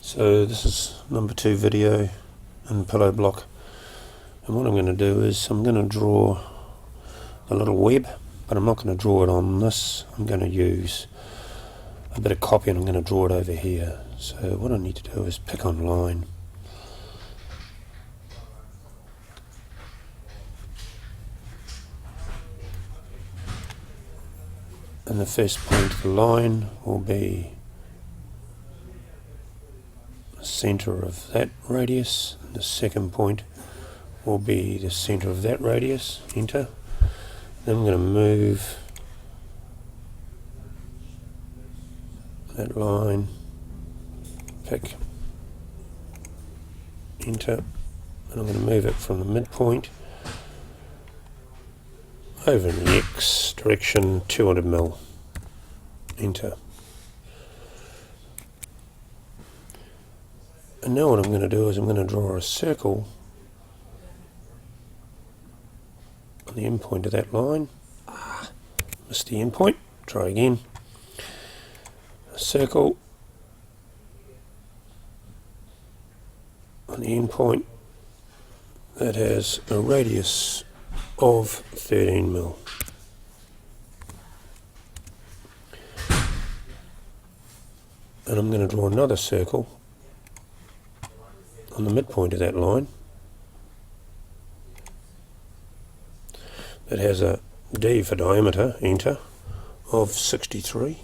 So this is number 2 video in Pillow Block, and what I'm going to do is I'm going to draw a little web, but I'm not going to draw it on this. I'm going to use a bit of copy and I'm going to draw it over here. So what I need to do is pick on line, and the first point of the line will be the centre of that radius, and the second point will be the centre of that radius. Enter. Then I'm going to move that line, pick, enter, and I'm going to move it from the midpoint over in the X direction 200 mil, enter. And now what I'm going to do is I'm going to draw a circle on the end point of that line. Missed the end point, try again. A circle on the end point that has a radius of 13 mil. And I'm going to draw another circle on the midpoint of that line that has a D for diameter, enter, of 63.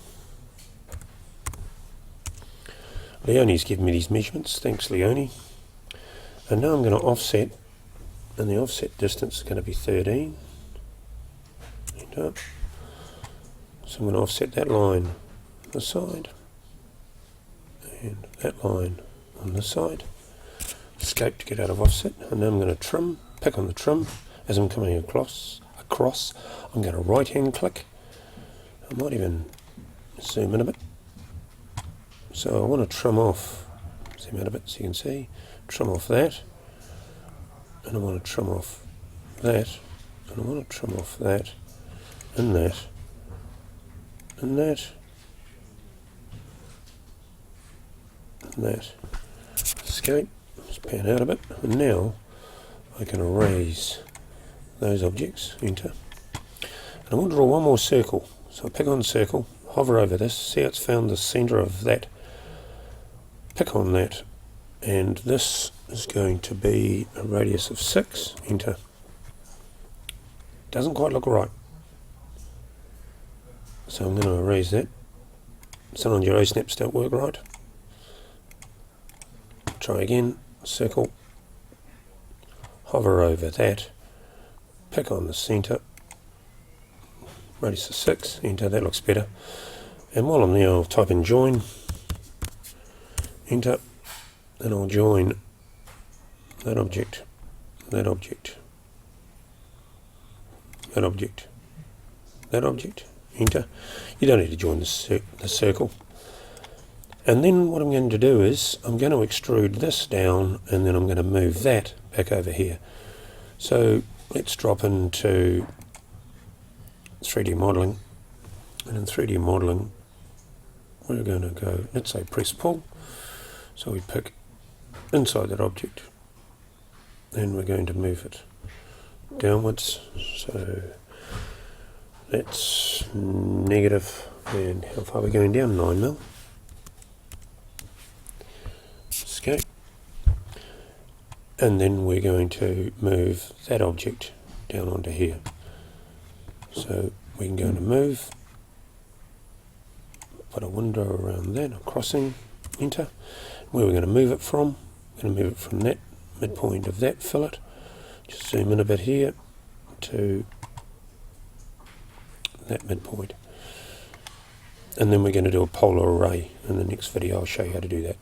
Leonie's given me these measurements, thanks Leonie. And now I'm going to offset, and the offset distance is going to be 13. Enter. So I'm going to offset that line on the side, and that line on this side. Escape to get out of offset, and then I'm going to trim, pick on the trim as I'm coming across. I'm going to right hand click. I might even zoom in a bit. So I want to trim off, zoom out a bit so you can see, trim off that, and I want to trim off that, and I want to trim off that, and that, and that, and that. Escape. Just pan out a bit, and now I can erase those objects, enter. And I want to draw one more circle, so I pick on circle, hover over this, see it's found the centre of that, pick on that, and this is going to be a radius of 6, enter. Doesn't quite look right, so I'm going to erase that. Sometimes your O-snaps don't work right. Try again. Circle, hover over that, pick on the centre, radius of 6, enter, that looks better. And while I'm there, I'll type in join, enter, and I'll join that object, that object, that object, that object, enter. You don't need to join the circle. And then what I'm going to do is I'm going to extrude this down, and then I'm going to move that back over here. So let's drop into 3D modeling, and in 3D modeling we're going to go, let's say press pull, so we pick inside that object and we're going to move it downwards. So that's negative, and how far are we going down? 9 mil. Okay. And then we're going to move that object down onto here. So we can go to move, put a window around that, a crossing, enter. Where we're going to move it from, we're going to move it from that midpoint of that fillet, just zoom in a bit here, to that midpoint. And then we're going to do a polar array. In the next video I'll show you how to do that.